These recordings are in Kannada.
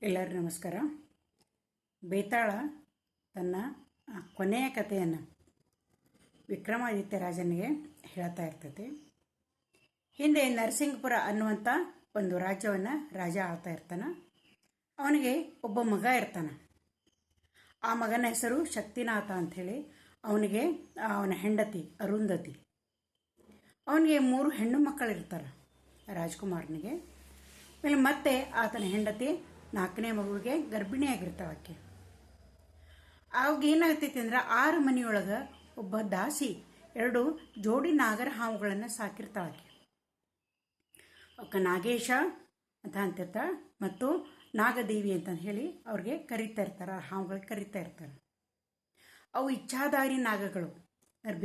ಎಲ್ಲರಿಗೂ ನಮಸ್ಕಾರ. ಬೇತಾಳ ತನ್ನ ಕೊನೆಯ ಕಥೆಯನ್ನು ವಿಕ್ರಮಾದಿತ್ಯ ರಾಜನಿಗೆ ಹೇಳ್ತಾ ಇರ್ತೈತಿ. ಹಿಂದೆ ನರಸಿಂಗಪುರ ಅನ್ನುವಂಥ ಒಂದು ರಾಜ್ಯವನ್ನು ರಾಜ ಆಳ್ತಾ ಇರ್ತಾನೆ. ಅವನಿಗೆ ಒಬ್ಬ ಮಗ ಇರ್ತಾನೆ. ಆ ಮಗನ ಹೆಸರು ಶಕ್ತಿನಾಥ ಅಂಥೇಳಿ. ಅವನಿಗೆ ಅವನ ಹೆಂಡತಿ ಅರುಂಧತಿ. ಅವನಿಗೆ 3 ಹೆಣ್ಣು ಮಕ್ಕಳಿರ್ತಾರೆ ರಾಜ್ಕುಮಾರನಿಗೆ. ಆಮೇಲೆ ಮತ್ತೆ ಆತನ ಹೆಂಡತಿ 4ನೇ ಮಗುವಿಗೆ ಗರ್ಭಿಣಿಯಾಗಿರ್ತಾಳೆ. ಆವಾಗ ಏನಾಗ್ತೈತಿ ಅಂದ್ರೆ 6 ಮನೆಯೊಳಗೆ ಒಬ್ಬ ದಾಸಿ 2 ಜೋಡಿ ನಾಗರ ಹಾವುಗಳನ್ನು ಸಾಕಿರ್ತಾಳೆ. ಅವಕ್ಕೆ ನಾಗೇಶ ಅಂತ ಅಂತಿರ್ತಾಳೆ ಮತ್ತು ನಾಗದೇವಿ ಅಂತ ಹೇಳಿ ಅವ್ರಿಗೆ ಕರಿತಾ ಇರ್ತಾರೆ. ಹಾವುಗಳಿಗೆ ಕರಿತಾ ಇರ್ತಾರೆ. ಅವು ಇಚ್ಛಾಧಾರಿ ನಾಗಗಳು.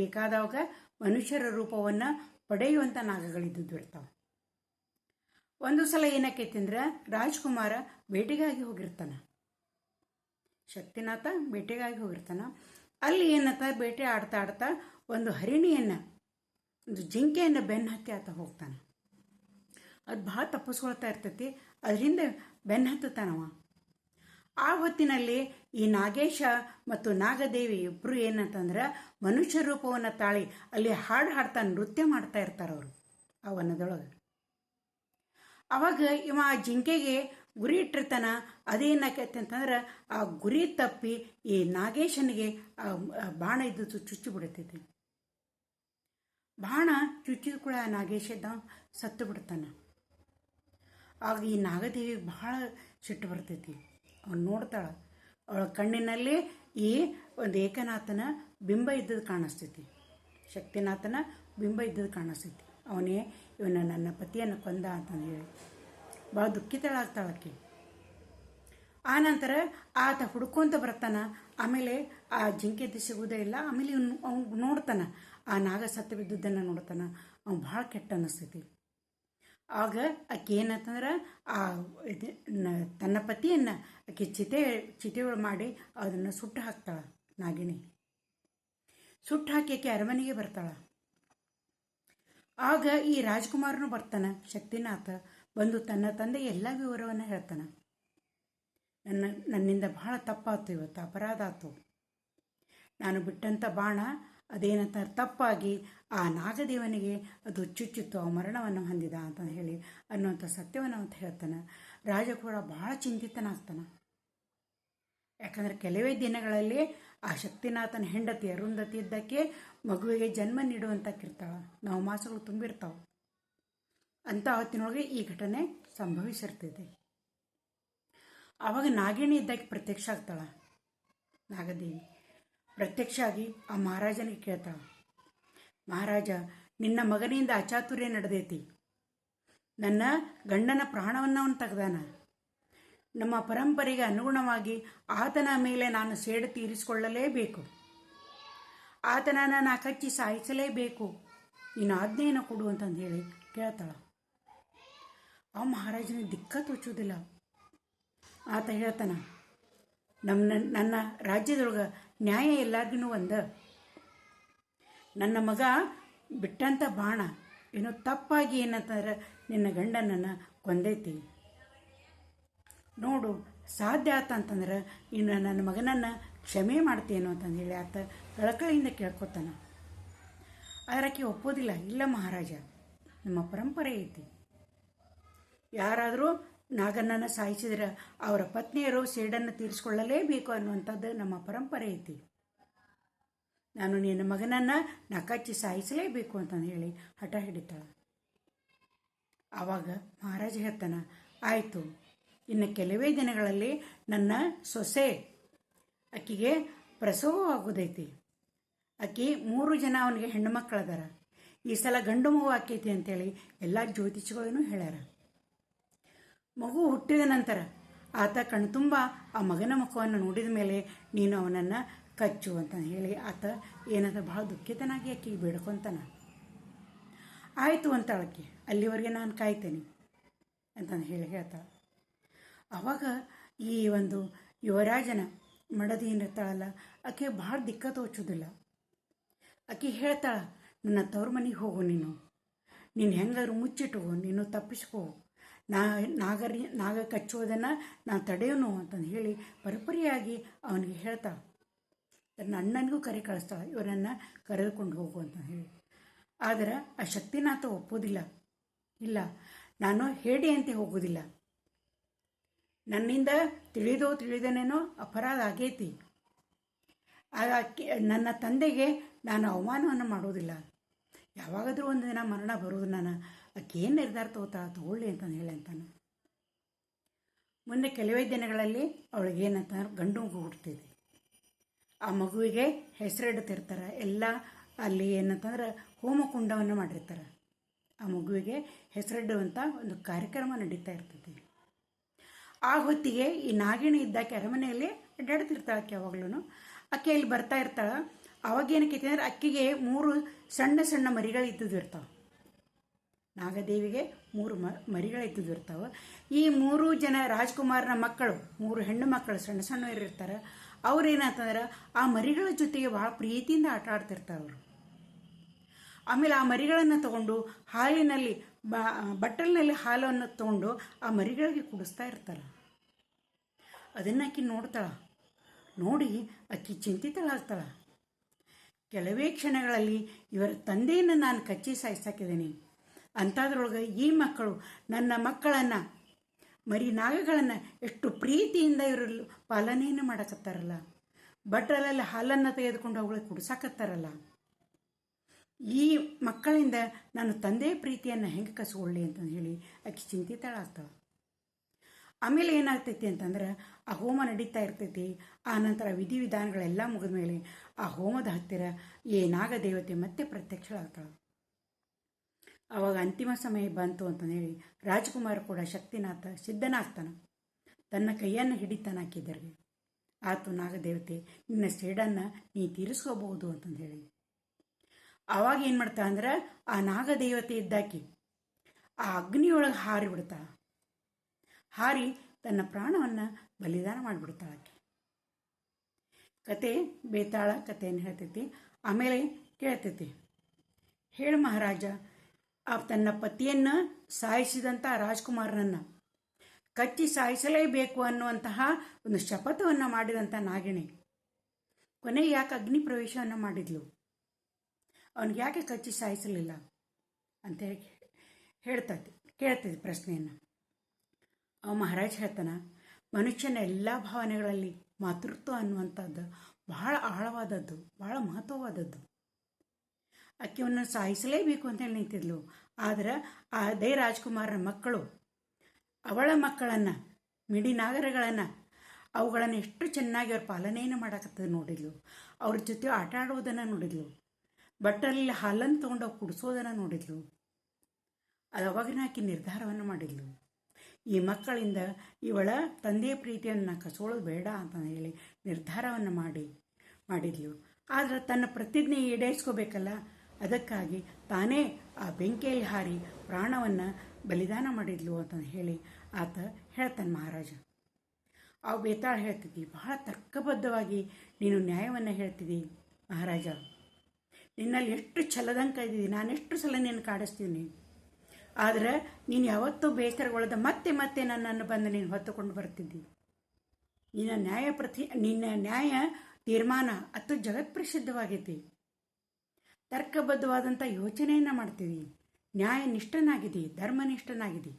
ಬೇಕಾದವಾಗ ಮನುಷ್ಯರ ರೂಪವನ್ನು ಪಡೆಯುವಂಥ ನಾಗಗಳಿದ್ದು ಇರ್ತಾವೆ. ಒಂದು ಸಲ ಏನಾಕೈತಿ ಅಂದ್ರೆ ರಾಜ್ಕುಮಾರ ಬೇಟೆಗಾಗಿ ಹೋಗಿರ್ತಾನೆ. ಶಕ್ತಿನಾಥ ಬೇಟೆಗಾಗಿ ಹೋಗಿರ್ತಾನೆ. ಅಲ್ಲಿ ಏನತ್ತ ಬೇಟೆ ಆಡ್ತಾ ಆಡ್ತಾ ಒಂದು ಹರಿಣಿಯನ್ನು, ಒಂದು ಜಿಂಕೆಯನ್ನು ಬೆನ್ನು ಹತ್ತಿ ಆತ ಹೋಗ್ತಾನೆ. ಅದು ಭಾಳ ತಪ್ಪಿಸ್ಕೊಳ್ತಾ ಇರ್ತೈತಿ. ಅದರಿಂದ ಬೆನ್ನು ಹತ್ತುತ್ತಾನವ. ಆ ಹೊತ್ತಿನಲ್ಲಿ ಈ ನಾಗೇಶ ಮತ್ತು ನಾಗದೇವಿ ಇಬ್ಬರು ಏನಂತಂದ್ರೆ ಮನುಷ್ಯ ರೂಪವನ್ನು ತಾಳಿ ಅಲ್ಲಿ ಹಾಡು ಹಾಡ್ತಾ ನೃತ್ಯ ಮಾಡ್ತಾ ಇರ್ತಾರೆ ಅವರು ಆ ವನದೊಳಗೆ. ಅವಾಗ ಇವ ಆ ಜಿಂಕೆಗೆ ಗುರಿ ಇಟ್ಟಿರ್ತಾನ. ಅದೇನಾಕೈತೆ ಅಂತಂದ್ರೆ ಆ ಗುರಿ ತಪ್ಪಿ ಈ ನಾಗೇಶನಿಗೆ ಬಾಣ ಇದ್ದು ಚುಚ್ಚಿ ಬಿಡ್ತೈತಿ. ಬಾಣ ಚುಚ್ಚಿದ ಕೂಡ ಆ ನಾಗೇಶದ ಸತ್ತು ಬಿಡ್ತಾನ. ಆಗ ಈ ನಾಗದೇವಿ ಬಹಳ ಸಿಟ್ಟು ಬರ್ತೈತಿ. ಅವನು ನೋಡ್ತಾಳ. ಅವಳ ಕಣ್ಣಿನಲ್ಲಿ ಈ ಒಂದು ಏಕನಾಥನ ಬಿಂಬ ಇದ್ದದ್ದು ಕಾಣಿಸ್ತೈತಿ. ಶಕ್ತಿನಾಥನ ಬಿಂಬ ಇದ್ದದ್ದು ಕಾಣಿಸ್ತೈತಿ. ಅವನೇ ಇವನ ನನ್ನ ಪತಿಯನ್ನು ಕೊಂದ ಅಂತಂದು ಹೇಳಿ ಭಾಳ ದುಃಖಿತಳಾಗ್ತಾಳಕ್ಕೆ. ಆ ನಂತರ ಆತ ಹುಡ್ಕೊಂತ ಬರ್ತಾನ. ಆಮೇಲೆ ಆ ಜಿಂಕೆ ಸಿಗುವುದೇ ಇಲ್ಲ. ಆಮೇಲೆ ಅವ್ನು ನೋಡ್ತಾನ, ಆ ನಾಗ ಸತ್ತು ಬಿದ್ದುದನ್ನು ನೋಡ್ತಾನ. ಅವ್ನು ಭಾಳ ಕೆಟ್ಟ ಅನ್ನಿಸ್ತೈತಿ. ಆಗ ಆಕೆ ಏನಂತಂದ್ರೆ ಆ ತನ್ನ ಪತಿಯನ್ನು ಆಕೆ ಚಿತೆಗಳು ಮಾಡಿ ಅದನ್ನು ಸುಟ್ಟು ಹಾಕ್ತಾಳ. ನಾಗಿಣಿ ಸುಟ್ಟು ಹಾಕಿ ಆಕೆ ಅರಮನೆಗೆ ಬರ್ತಾಳ. ಆಗ ಈ ರಾಜ್ಕುಮಾರನು ಬರ್ತಾನೆ. ಶಕ್ತಿನಾಥ ಬಂದು ತನ್ನ ತಂದೆಗೆ ಎಲ್ಲ ವಿವರವನ್ನು ಹೇಳ್ತಾನೆ. ನನ್ನಿಂದ ಬಹಳ ತಪ್ಪಾಯ್ತು, ಇವತ್ತು ಅಪರಾಧ ಆಯ್ತು. ನಾನು ಬಿಟ್ಟಂಥ ಬಾಣ ಅದೇನಂತ ತಪ್ಪಾಗಿ ಆ ನಾಗದೇವನಿಗೆ ಅದು ಚುಚ್ಚಿತ್ತು, ಆ ಮರಣವನ್ನು ಹೊಂದಿದ ಅಂತ ಹೇಳಿ ಅನ್ನುವಂಥ ಸತ್ಯವನ್ನು ಅಂತ ಹೇಳ್ತಾನೆ. ರಾಜ ಕೂಡ ಬಹಳ ಚಿಂತಿತನಾಗ್ತಾನೆ. ಯಾಕಂದರೆ ಕೆಲವೇ ದಿನಗಳಲ್ಲಿ ಆ ಶಕ್ತಿನಾಥನ ಹೆಂಡತಿ ಅರುಂಧತಿ ಇದ್ದಕ್ಕೆ ಮಗುವಿಗೆ ಜನ್ಮ ನೀಡುವಂತಕ್ಕಿರ್ತಾಳ. 9 ಮಾಸಗಳು ತುಂಬಿರ್ತಾವೆ. ಅಂತ ಹೊತ್ತಿನೊಳಗೆ ಈ ಘಟನೆ ಸಂಭವಿಸಿರ್ತೈತೆ. ಆವಾಗ ನಾಗಿಣಿ ಇದ್ದಕ್ಕೆ ಪ್ರತ್ಯಕ್ಷ ಆಗ್ತಾಳ. ನಾಗದೇವಿ ಪ್ರತ್ಯಕ್ಷ ಆಗಿ ಆ ಮಹಾರಾಜನಿಗೆ ಕೇಳ್ತಾಳ, ಮಹಾರಾಜ, ನಿನ್ನ ಮಗನಿಂದ ಅಚಾತುರ್ಯ ನಡೆದೈತಿ. ನನ್ನ ಗಂಡನ ಪ್ರಾಣವನ್ನು ಅವನು ತೆಗೆದಾನ. ನಮ್ಮ ಪರಂಪರೆಗೆ ಅನುಗುಣವಾಗಿ ಆತನ ಮೇಲೆ ನಾನು ಸೇಡು ತೀರಿಸಿಕೊಳ್ಳಲೇಬೇಕು. ಆತನನ್ನು ನಾ ಕಚ್ಚಿ ಸಾಯಿಸಲೇಬೇಕು. ನೀನು ಆಜ್ಞೆಯನ್ನು ಕೊಡು ಅಂತಂದು ಹೇಳಿ ಕೇಳ್ತಾಳ. ಆ ಮಹಾರಾಜನಿಗೆ ದಿಕ್ಕ ತೋಚೋದಿಲ್ಲ. ಆತ ಹೇಳ್ತಾನ, ನನ್ನ ರಾಜ್ಯದೊಳಗೆ ನ್ಯಾಯ ಎಲ್ಲರಿಗೂ ಒಂದ. ನನ್ನ ಮಗ ಬಿಟ್ಟಂಥ ಬಾಣ ಏನೋ ತಪ್ಪಾಗಿ ಏನಂತಂದ್ರೆ ನಿನ್ನ ಗಂಡನನ್ನು ಕೊಂದೈತಿ. ನೋಡು, ಸಾಧ್ಯ ಆತ ಅಂತಂದ್ರೆ ಇನ್ನು ನನ್ನ ಮಗನನ್ನು ಕ್ಷಮೆ ಮಾಡ್ತೇನೋ ಅಂತಂದು ಹೇಳಿ ಆತ ಕಳಕಳಿಯಿಂದ ಕೇಳ್ಕೊತಾನ. ಅದಕ್ಕೆ ಒಪ್ಪೋದಿಲ್ಲ. ಇಲ್ಲ ಮಹಾರಾಜ, ನಮ್ಮ ಪರಂಪರೆ ಐತಿ. ಯಾರಾದರೂ ನಾಗನನ್ನು ಸಾಯಿಸಿದ್ರೆ ಅವರ ಪತ್ನಿಯರು ಸೇಡನ್ನು ತೀರಿಸಿಕೊಳ್ಳಲೇಬೇಕು ಅನ್ನುವಂಥದ್ದು ನಮ್ಮ ಪರಂಪರೆ ಐತಿ. ನಾನು ನಿನ್ನ ಮಗನನ್ನು ನಕಚ್ಚಿ ಸಾಯಿಸಲೇಬೇಕು ಅಂತಂದು ಹೇಳಿ ಹಠ ಹಿಡಿತಾಳೆ. ಆವಾಗ ಮಹಾರಾಜ ಹೇಳ್ತಾನ, ಆಯಿತು, ಇನ್ನು ಕೆಲವೇ ದಿನಗಳಲ್ಲಿ ನನ್ನ ಸೊಸೆ ಆಕಿಗೆ ಪ್ರಸವವಾಗೋದೈತಿ. ಆಕಿ 3 ಜನ ಅವನಿಗೆ ಹೆಣ್ಣು ಮಕ್ಕಳದಾರ. ಈ ಸಲ ಗಂಡು ಮಗು ಆಕೈತಿ ಅಂತೇಳಿ ಎಲ್ಲ ಜ್ಯೋತಿಷಿಗಳೂ ಹೇಳ್ಯಾರ. ಮಗು ಹುಟ್ಟಿದ ನಂತರ ಆತ ಕಣ್ತುಂಬ ಆ ಮಗನ ಮುಖವನ್ನು ನೋಡಿದ ಮೇಲೆ ನೀನು ಅವನನ್ನು ಕಚ್ಚು ಅಂತ ಹೇಳಿ ಆತ ಏನಂತ ಬಹಳ ದುಃಖಿತನಾಗಿ ಆಕೆಗೆ ಬೇಡ್ಕೊತಾನ. ಆಯಿತು ಅಂತಾಳಕ್ಕೆ, ಅಲ್ಲಿವರೆಗೆ ನಾನು ಕಾಯ್ತೇನೆ ಅಂತಂದು ಹೇಳ್ತಾಳೆ. ಆವಾಗ ಈ ಒಂದು ಯುವರಾಜನ ಮಡದಿ ಏನಿರ್ತಾಳಲ್ಲ, ಆಕೆ ಭಾಳ ದಿಕ್ಕ ತೋಚೋದಿಲ್ಲ. ಆಕೆ ಹೇಳ್ತಾಳ, ನನ್ನ ತವ್ರ ಮನೆಗೆ ಹೋಗು, ನೀನು ಹೆಂಗಾದ್ರು ಮುಚ್ಚಿಟ್ಟು ನೀನು ತಪ್ಪಿಸ್ಕೋ. ನಾಗ ಕಚ್ಚೋದನ್ನು ನಾನು ತಡೆಯೋನು ಅಂತಂದು ಹೇಳಿ ಪರಪರಿಯಾಗಿ ಅವನಿಗೆ ಹೇಳ್ತಾಳೆ. ತನ್ನ ಅಣ್ಣನಿಗೂ ಕರೆ ಕಳಿಸ್ತಾಳೆ, ಇವರನ್ನು ಕರೆದುಕೊಂಡು ಹೋಗು ಅಂತ ಹೇಳಿ. ಆದರೆ ಆ ಶಕ್ತಿನಾಥ ಒಪ್ಪೋದಿಲ್ಲ. ಇಲ್ಲ, ನಾನು ಹೇಡಿಯಂತೆ ಹೋಗೋದಿಲ್ಲ. ನನ್ನಿಂದ ತಿಳಿದೇನೇನೋ ಅಪರಾಧ ಆಗೈತಿ. ನನ್ನ ತಂದೆಗೆ ನಾನು ಅವಮಾನವನ್ನು ಮಾಡೋದಿಲ್ಲ. ಯಾವಾಗಾದರೂ ಒಂದು ದಿನ ಮರಣ ಬರೋದು, ನಾನು ಆಕೆ ಏನು ನಿರ್ಧಾರ ತಗೊಳ್ಳಿ ಅಂತಂದು ಹೇಳಿ ಅಂತಾನೆ. ಮುಂದೆ ಕೆಲವೇ ದಿನಗಳಲ್ಲಿ ಅವಳಿಗೆ ಏನಂತಂದ್ರೆ ಗಂಡು ಮಗು ಹುಡ್ತಿದೆ. ಆ ಮಗುವಿಗೆ ಹೆಸರಿಡ್ತಿರ್ತಾರೆ ಎಲ್ಲ. ಅಲ್ಲಿ ಏನಂತಂದ್ರೆ ಹೋಮಕುಂಡವನ್ನು ಮಾಡಿರ್ತಾರೆ. ಆ ಮಗುವಿಗೆ ಹೆಸರಿಡುವಂಥ ಒಂದು ಕಾರ್ಯಕ್ರಮ ನಡೀತಾ ಇರ್ತೈತಿ. ಆ ಹೊತ್ತಿಗೆ ಈ ನಾಗಿಣಿ ಇದ್ದಾಕೆ ಅರಮನೆಯಲ್ಲಿ ಅಡ್ಡಾಡ್ತಿರ್ತಾಳೆ. ಆಕೆ ಯಾವಾಗ್ಲೂ ಆಕೆ ಇಲ್ಲಿ ಬರ್ತಾ ಇರ್ತಾಳೆ. ಅವಾಗ ಏನಕ್ಕೈತಿ ಅಂದ್ರೆ ಅಕ್ಕಿಗೆ 3 ಸಣ್ಣ ಸಣ್ಣ ಮರಿಗಳು ಇರ್ತಾವೆ. ನಾಗದೇವಿಗೆ 3 ಮರಿಗಳು ಇರ್ತಾವೆ. ಈ 3 ಜನ ರಾಜ್ಕುಮಾರನ ಮಕ್ಕಳು, 3 ಹೆಣ್ಣು ಮಕ್ಕಳು ಸಣ್ಣ ಸಣ್ಣವರಿರ್ತಾರೆ. ಅವ್ರೇನಂತಂದ್ರೆ ಆ ಮರಿಗಳ ಜೊತೆಗೆ ಭಾಳ ಪ್ರೀತಿಯಿಂದ ಆಟ ಆಡ್ತಿರ್ತಾರೆ ಅವರು. ಆಮೇಲೆ ಆ ಮರಿಗಳನ್ನು ತಗೊಂಡು ಹಾಲಿನಲ್ಲಿ ಬಟ್ಟಲಿನಲ್ಲಿ ಹಾಲನ್ನು ತಗೊಂಡು ಆ ಮರಿಗಳಿಗೆ ಕುಡಿಸ್ತಾ ಇರ್ತಾರೆ. ಅದನ್ನು ಆಕಿ ನೋಡ್ತಾಳ. ನೋಡಿ ಆಕಿ ಚಿಂತಿತಳಾಗ್ತಾಳ. ಕೆಲವೇ ಕ್ಷಣಗಳಲ್ಲಿ ಇವರ ತಂದೆಯನ್ನು ನಾನು ಕಚ್ಚಿ ಸಾಯಿಸಾಕಿದ್ದೀನಿ. ಅಂಥದ್ರೊಳಗೆ ಈ ಮಕ್ಕಳು ನನ್ನ ಮಕ್ಕಳನ್ನು, ಮರಿ ನಾಗಗಳನ್ನು ಎಷ್ಟು ಪ್ರೀತಿಯಿಂದ ಇವರು ಪಾಲನೆಯನ್ನು ಮಾಡಕತ್ತಾರಲ್ಲ, ಬಟ್ಟಲಲ್ಲಿ ಹಾಲನ್ನು ತೆಗೆದುಕೊಂಡು ಅವುಗಳಿಗೆ ಕುಡಿಸಾಕತ್ತಾರಲ್ಲ. ಈ ಮಕ್ಕಳಿಂದ ನಾನು ತಂದೆಯ ಪ್ರೀತಿಯನ್ನು ಹೆಂಗೆ ಕಸ್ಕೊಳ್ಳಿ ಅಂತಂದು ಹೇಳಿ ಆಕೆ ಚಿಂತಿತಳಾಗ್ತಾಳೆ. ಆಮೇಲೆ ಏನಾಗ್ತೈತಿ ಅಂತಂದ್ರೆ ಆ ಹೋಮ ನಡೀತಾ ಇರ್ತೈತಿ. ಆ ನಂತರ ವಿಧಿವಿಧಾನಗಳೆಲ್ಲ ಮುಗಿದ ಮೇಲೆ ಆ ಹೋಮದ ಹತ್ತಿರ ಈ ನಾಗದೇವತೆ ಮತ್ತೆ ಪ್ರತ್ಯಕ್ಷಳಾಗ್ತಾಳೆ. ಆವಾಗ ಅಂತಿಮ ಸಮಯ ಬಂತು ಅಂತಂದೇಳಿ ರಾಜ್ಕುಮಾರ್ ಕೂಡ ಶಕ್ತಿನಾಥ ಸಿದ್ಧನಾಗ್ತಾನೆ. ತನ್ನ ಕೈಯನ್ನು ಹಿಡಿತಾನೆ ಹಾಕಿದ್ದರಿಗೆ. ಆತು ನಾಗದೇವತೆ, ನಿನ್ನ ಸೇಡನ್ನು ನೀ ತೀರಿಸ್ಕೋಬಹುದು ಅಂತಂದು ಹೇಳಿ. ಆವಾಗ ಏನು ಮಾಡ್ತಾ ಅಂದ್ರೆ ಆ ನಾಗದೇವತೆ ಇದ್ದಾಕಿ ಆ ಅಗ್ನಿಯೊಳಗೆ ಹಾರಿ ಬಿಡ್ತಾಳ. ಹಾರಿ ತನ್ನ ಪ್ರಾಣವನ್ನು ಬಲಿದಾನ ಮಾಡಿಬಿಡ್ತಾಳೆ ಆಕೆ. ಕತೆ ಬೇತಾಳ ಕಥೆಯನ್ನು ಹೇಳ್ತೈತಿ. ಆಮೇಲೆ ಕೇಳ್ತೈತಿ, ಹೇಳು ಮಹಾರಾಜ, ತನ್ನ ಪತಿಯನ್ನು ಸಾಯಿಸಿದಂಥ ರಾಜ್ಕುಮಾರನನ್ನು ಕಚ್ಚಿ ಸಾಯಿಸಲೇಬೇಕು ಅನ್ನುವಂತಹ ಒಂದು ಶಪಥವನ್ನು ಮಾಡಿದಂಥ ನಾಗಿಣಿ ಕೊನೆಗೆ ಯಾಕೆ ಅಗ್ನಿ ಪ್ರವೇಶವನ್ನು ಮಾಡಿದ್ಲು? ಅವನಿಗೆ ಯಾಕೆ ಕಚ್ಚಿ ಸಾಯಿಸಲಿಲ್ಲ ಅಂತೇಳಿ ಕೇಳ್ತೈತಿ ಪ್ರಶ್ನೆಯನ್ನು. ಅವ ಮಹಾರಾಜ್ ಹೇಳ್ತಾನೆ, ಮನುಷ್ಯನ ಎಲ್ಲ ಭಾವನೆಗಳಲ್ಲಿ ಮಾತೃತ್ವ ಅನ್ನುವಂಥದ್ದು ಬಹಳ ಆಳವಾದದ್ದು, ಬಹಳ ಮಹತ್ವವಾದದ್ದು. ಆಕೆಯನ್ನು ಸಾಯಿಸಲೇಬೇಕು ಅಂತೇಳಿ ನಿಂತಿದ್ಲು. ಆದರೆ ಅದೇ ರಾಜ್ಕುಮಾರನ ಮಕ್ಕಳು ಅವಳ ಮಕ್ಕಳನ್ನು, ಮಿಡಿನಾಗರಗಳನ್ನು, ಅವುಗಳನ್ನು ಎಷ್ಟು ಚೆನ್ನಾಗಿ ಅವ್ರ ಪಾಲನೆಯನ್ನು ಮಾಡಕತ್ತದ ನೋಡಿದ್ಲು. ಅವ್ರ ಜೊತೆ ಆಟ ಆಡೋದನ್ನು ನೋಡಿದ್ಲು. ಬಟ್ಟಲಲ್ಲಿ ಹಾಲನ್ನು ತೊಗೊಂಡು ಅವು ಕುಡಿಸೋದನ್ನು ನೋಡಿದ್ಲು. ಅದು ಅವಾಗಿನ ಆಕೆ ನಿರ್ಧಾರವನ್ನು ಮಾಡಿದ್ಲು, ಈ ಮಕ್ಕಳಿಂದ ಇವಳ ತಂದೆಯ ಪ್ರೀತಿಯನ್ನು ಕಸೋಳೋದು ಬೇಡ ಅಂತ ಹೇಳಿ ನಿರ್ಧಾರವನ್ನು ಮಾಡಿದ್ಲು. ಆದರೆ ತನ್ನ ಪ್ರತಿಜ್ಞೆ ಈಡೇರಿಸ್ಕೋಬೇಕಲ್ಲ, ಅದಕ್ಕಾಗಿ ತಾನೇ ಆ ಬೆಂಕಿಯಲ್ಲಿ ಹಾರಿ ಪ್ರಾಣವನ್ನು ಬಲಿದಾನ ಮಾಡಿದ್ಲು ಅಂತ ಹೇಳಿ ಆತ ಹೇಳ್ತಾನೆ ಮಹಾರಾಜ. ಆ ಬೇತಾಳ ಹೇಳ್ತಿದ್ದಿ, ಬಹಳ ತರ್ಕಬದ್ಧವಾಗಿ ನೀನು ನ್ಯಾಯವನ್ನು ಹೇಳ್ತಿದ್ದಿ ಮಹಾರಾಜ. ನಿನ್ನಲ್ಲಿ ಎಷ್ಟು ಛಲದಂಕ ಇದ್ದೀವಿ, ನಾನೆಷ್ಟು ಸಲ ನೀನು ಕಾಡಿಸ್ತೀನಿ. ಆದರೆ ನೀನು ಯಾವತ್ತೂ ಬೇಸರಗೊಳ್ಳದ ಮತ್ತೆ ನನ್ನನ್ನು ಬಂದು ನೀನು ಹೊತ್ತುಕೊಂಡು ಬರ್ತಿದ್ದಿ. ನಿನ್ನ ನ್ಯಾಯ ತೀರ್ಮಾನ ಅದು ಜಗತ್ಪ್ರಸಿದ್ಧವಾಗೈತಿ. ತರ್ಕಬದ್ಧವಾದಂಥ ಯೋಚನೆಯನ್ನು ಮಾಡ್ತೀವಿ. ನ್ಯಾಯನಿಷ್ಠನಾಗಿದ್ದಿ, ಧರ್ಮನಿಷ್ಠನಾಗಿದ್ದಿ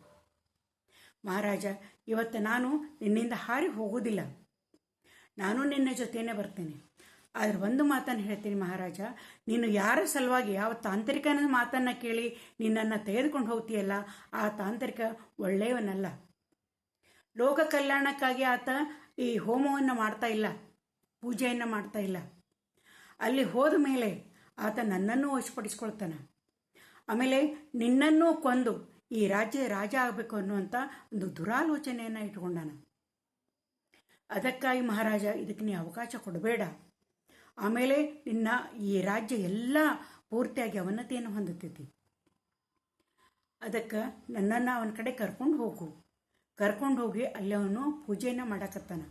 ಮಹಾರಾಜ. ಇವತ್ತು ನಾನು ನಿನ್ನಿಂದ ಹಾರಿ ಹೋಗೋದಿಲ್ಲ, ನಾನು ನಿನ್ನ ಜೊತೆನೇ ಬರ್ತೇನೆ. ಆದರೆ ಒಂದು ಮಾತನ್ನು ಹೇಳ್ತೀನಿ ಮಹಾರಾಜ, ನೀನು ಯಾರ ಸಲುವಾಗಿ ಯಾವ ತಾಂತ್ರಿಕನ ಮಾತನ್ನು ಕೇಳಿ ನಿನ್ನನ್ನು ತೆಗೆದುಕೊಂಡು ಹೋಗ್ತೀಯಲ್ಲ, ಆ ತಾಂತ್ರಿಕ ಒಳ್ಳೆಯವನಲ್ಲ. ಲೋಕ ಕಲ್ಯಾಣಕ್ಕಾಗಿ ಆತ ಈ ಹೋಮವನ್ನು ಮಾಡ್ತಾ ಇಲ್ಲ, ಪೂಜೆಯನ್ನು ಮಾಡ್ತಾ ಇಲ್ಲ. ಅಲ್ಲಿ ಹೋದ ಮೇಲೆ ಆತ ನನ್ನನ್ನು ವಶಪಡಿಸ್ಕೊಳ್ತಾನೆ. ಆಮೇಲೆ ನಿನ್ನನ್ನೂ ಕೊಂದು ಈ ರಾಜ ಆಗಬೇಕು ಅನ್ನುವಂಥ ಒಂದು ದುರಾಲೋಚನೆಯನ್ನು ಇಟ್ಕೊಂಡಾನ. ಅದಕ್ಕಾಗಿ ಮಹಾರಾಜ ಇದಕ್ಕೆ ನೀ ಅವಕಾಶ ಕೊಡಬೇಡ. ಆಮೇಲೆ ನಿನ್ನ ಈ ರಾಜ್ಯ ಎಲ್ಲ ಪೂರ್ತಿಯಾಗಿ ಅವನತಿಯನ್ನು ಹೊಂದುತ್ತೈತಿ. ಅದಕ್ಕೆ ನನ್ನನ್ನು ಅವನ ಕಡೆ ಕರ್ಕೊಂಡು ಹೋಗಿ ಅಲ್ಲಿ ಅವನು ಪೂಜೆಯನ್ನು ಮಾಡಕತ್ತಾನ.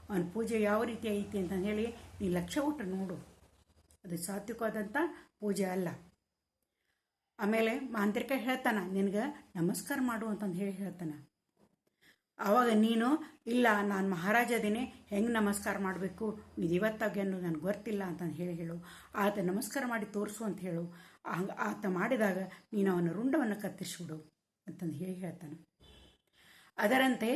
ಅವನ ಪೂಜೆ ಯಾವ ರೀತಿ ಐತಿ ಅಂತ ಹೇಳಿ ನೀ ಲಕ್ಷ್ಯ ಕೊಟ್ಟು ನೋಡು. ಅದು ಸಾತ್ವಿಕವಾದಂಥ ಪೂಜೆ ಅಲ್ಲ. ಆಮೇಲೆ ಮಾಂತ್ರಿಕ ಹೇಳ್ತಾನೆ, ನಿನಗೆ ನಮಸ್ಕಾರ ಮಾಡು ಅಂತಂದು ಹೇಳ್ತಾನೆ. ಆವಾಗ ನೀನು, ಇಲ್ಲ ನಾನು ಮಹಾರಾಜ ಅದೇನೆ, ಹೆಂಗೆ ನಮಸ್ಕಾರ ಮಾಡಬೇಕು ವಿಧಿವತ್ತಾಗಿ ಅನ್ನೋದು ನನಗೆ ಗೊತ್ತಿಲ್ಲ ಅಂತಂದು ಹೇಳು. ಆತ ನಮಸ್ಕಾರ ಮಾಡಿ ತೋರಿಸು ಅಂತ ಹೇಳು. ಹಂಗೆ ಆತ ಮಾಡಿದಾಗ ನೀನು ಅವನ ರುಂಡವನ್ನು ಕತ್ತರಿಸ್ಬಿಡು ಅಂತಂದು ಹೇಳ್ತಾನೆ. ಅದರಂತೆ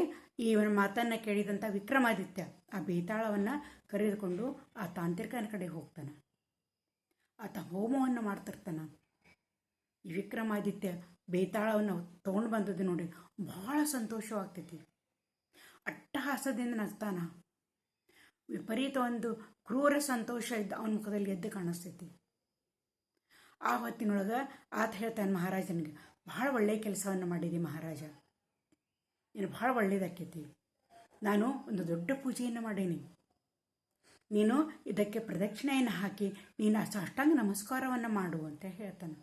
ಈ ಮಾತನ್ನು ಕೇಳಿದಂಥ ವಿಕ್ರಮಾದಿತ್ಯ ಆ ಬೇತಾಳವನ್ನು ಕರೆದುಕೊಂಡು ಆ ತಾಂತ್ರಿಕನ ಕಡೆ ಹೋಗ್ತಾನೆ. ಆತ ಹೋಮವನ್ನು ಮಾಡ್ತಿರ್ತಾನೆ. ಈ ವಿಕ್ರಮಾದಿತ್ಯ ಬೇತಾಳವನ್ನು ತೊಗೊಂಡು ಬಂದದ್ದು ನೋಡಿ ಭಾಳ ಸಂತೋಷವಾಗ್ತೈತಿ. ಅಟ್ಟಹಾಸದಿಂದ ನಗ್ತಾನ. ವಿಪರೀತ ಒಂದು ಕ್ರೂರ ಸಂತೋಷ ಇದ್ದ ಅವನ ಮುಖದಲ್ಲಿ ಎದ್ದು ಕಾಣಿಸ್ತೈತಿ. ಆ ಹೊತ್ತಿನೊಳಗೆ ಆತ ಹೇಳ್ತಾನೆ ಮಹಾರಾಜನಿಗೆ, ಭಾಳ ಒಳ್ಳೆಯ ಕೆಲಸವನ್ನು ಮಾಡಿದೆ ಮಹಾರಾಜ, ನೀನು ಭಾಳ ಒಳ್ಳೇದಾಕೈತಿ. ನಾನು ಒಂದು ದೊಡ್ಡ ಪೂಜೆಯನ್ನು ಮಾಡೀನಿ. ನೀನು ಇದಕ್ಕೆ ಪ್ರದಕ್ಷಿಣೆಯನ್ನು ಹಾಕಿ ನೀನು ಸಾಷ್ಟಾಂಗ ನಮಸ್ಕಾರವನ್ನು ಮಾಡು ಅಂತ ಹೇಳ್ತಾನೆ.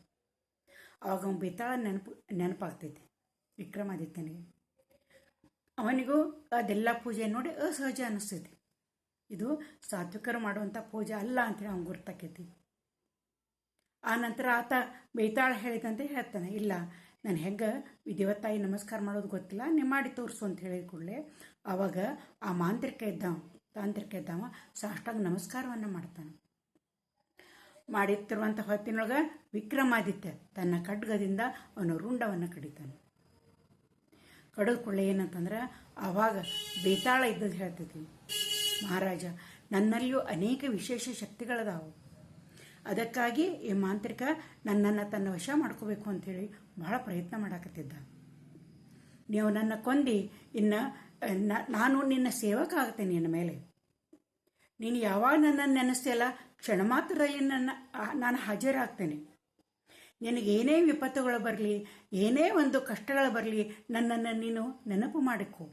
ಆವಾಗ ಅವನು ಬೇತಾಳ ನೆನಪಾಗ್ತೈತಿ ವಿಕ್ರಮಾದಿತ್ಯನಿಗೆ. ಅವನಿಗೂ ಅದೆಲ್ಲ ಪೂಜೆ ನೋಡಿ ಅಸಹಜ ಅನ್ನಿಸ್ತೈತಿ. ಇದು ಸಾತ್ವಿಕರು ಮಾಡುವಂಥ ಪೂಜೆ ಅಲ್ಲ ಅಂತೇಳಿ ಅವ್ನು ಗುರ್ತಾಕೈತಿ. ಆ ನಂತರ ಆತ ಬೇತಾಳ ಹೇಳಿದಂತೆ ಹೇಳ್ತಾನೆ, ಇಲ್ಲ ನಾನು ಹೆಂಗೆ ವಿಧಿವತ್ತಾಗಿ ನಮಸ್ಕಾರ ಮಾಡೋದು ಗೊತ್ತಿಲ್ಲ, ನೀವು ಮಾಡಿ ತೋರಿಸು ಅಂತ ಹೇಳಿದ ಕೂಡಲೇ ಆವಾಗ ಆ ತಾಂತ್ರಿಕ ಇದ್ದವ ಸಾಷ್ಟಾಂಗ ನಮಸ್ಕಾರವನ್ನು ಮಾಡ್ತಾನೆ. ಮಾಡಿರ್ತಿರುವಂಥ ಹೊತ್ತಿನೊಳಗೆ ವಿಕ್ರಮಾದಿತ್ಯ ತನ್ನ ಖಡ್ಗದಿಂದ ಅವನ ರುಂಡವನ್ನು ಕಡಿತಾನೆ. ಕಡಿದ ಕೂಡಲೇ ಏನಂತಂದ್ರೆ ಆವಾಗ ಬೇತಾಳ ಇದ್ದದ್ದು ಹೇಳ್ತೈತಿ, ಮಹಾರಾಜ ನನ್ನಲ್ಲಿಯೂ ಅನೇಕ ವಿಶೇಷ ಶಕ್ತಿಗಳದಾವು, ಅದಕ್ಕಾಗಿ ಈ ಮಾಂತ್ರಿಕ ನನ್ನನ್ನು ತನ್ನ ವಶ ಮಾಡ್ಕೋಬೇಕು ಅಂಥೇಳಿ ಬಹಳ ಪ್ರಯತ್ನ ಮಾಡಾಕತ್ತಿದ್ದ. ನೀವು ನನ್ನ ಕೊಂದು ಇನ್ನು ನಾನು ನಿನ್ನ ಸೇವಕ ಆಗ್ತೇನೆ. ನಿನ್ನ ಮೇಲೆ ನೀನು ಯಾವಾಗ ನನ್ನನ್ನು ನೆನೆಸ್ತಿಯಲ್ಲ ಕ್ಷಣ ಮಾತ್ರದಲ್ಲಿ ನಾನು ಹಾಜರಾಗ್ತೇನೆ. ನಿನಗೇನೇ ವಿಪತ್ತುಗಳು ಬರಲಿ, ಏನೇ ಒಂದು ಕಷ್ಟಗಳು ಬರಲಿ, ನನ್ನನ್ನು ನೀನು ನೆನಪು ಮಾಡಿಕೊ,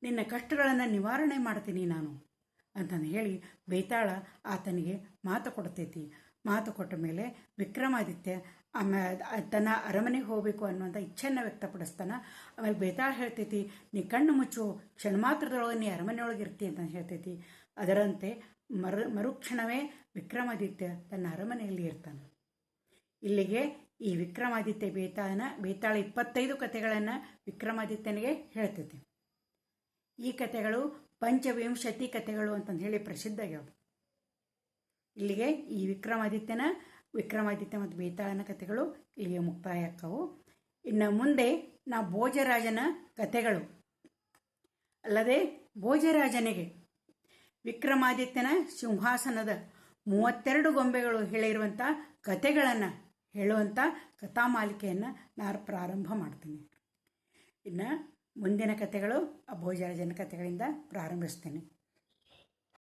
ನಿನ್ನ ಕಷ್ಟಗಳನ್ನು ನಿವಾರಣೆ ಮಾಡ್ತೀನಿ ನಾನು ಅಂತಂದು ಹೇಳಿ ಬೇತಾಳ ಆತನಿಗೆ ಮಾತು ಕೊಡ್ತೈತಿ. ಮಾತು ಕೊಟ್ಟ ಮೇಲೆ ವಿಕ್ರಮಾದಿತ್ಯ ತನ್ನ ಅರಮನೆಗೆ ಹೋಗಬೇಕು ಅನ್ನುವಂಥ ಇಚ್ಛೆಯನ್ನು ವ್ಯಕ್ತಪಡಿಸ್ತಾನೆ. ಆಮೇಲೆ ಬೇತಾಳ ಹೇಳ್ತೈತಿ, ನೀ ಕಣ್ಣು ಮುಚ್ಚು, ಕ್ಷಣ ಮಾತ್ರದೊಳಗೆ ನೀ ಅರಮನೆಯೊಳಗೆ ಇರ್ತಿ ಅಂತ ಹೇಳ್ತೈತಿ. ಅದರಂತೆ ಮರುಕ್ಷಣವೇ ವಿಕ್ರಮಾದಿತ್ಯ ತನ್ನ ಅರಮನೆಯಲ್ಲಿ ಇರ್ತಾನೆ. ಇಲ್ಲಿಗೆ ಈ ವಿಕ್ರಮಾದಿತ್ಯ ಬೇತಾಳ 25 ಕಥೆಗಳನ್ನು ವಿಕ್ರಮಾದಿತ್ಯನಿಗೆ ಹೇಳ್ತೈತಿ. ಈ ಕಥೆಗಳು ಪಂಚವಿಂಶತಿ ಕಥೆಗಳು ಅಂತಂದು ಹೇಳಿ ಪ್ರಸಿದ್ಧ ಆಗ್ಯಾವ. ಇಲ್ಲಿಗೆ ಈ ವಿಕ್ರಮಾದಿತ್ಯ ಮತ್ತು ಬೇತಾಳನ ಕಥೆಗಳು ಇಲ್ಲಿಗೆ ಮುಕ್ತಾಯ ಆಕ್ಕವು. ಇನ್ನು ಮುಂದೆ ಭೋಜರಾಜನ ಕಥೆಗಳು ಅಲ್ಲದೆ ಭೋಜರಾಜನಿಗೆ ವಿಕ್ರಮಾದಿತ್ಯನ ಸಿಂಹಾಸನದ 32 ಗೊಂಬೆಗಳು ಹೇಳಿರುವಂಥ ಕಥೆಗಳನ್ನು ಹೇಳುವಂಥ ಕಥಾಮಾಲಿಕೆಯನ್ನು ನಾನು ಪ್ರಾರಂಭ ಮಾಡ್ತೀನಿ. ಇನ್ನು ಮುಂದಿನ ಕಥೆಗಳು ಭೋಜರಾಜನ ಕಥೆಗಳಿಂದ ಪ್ರಾರಂಭಿಸ್ತೇನೆ.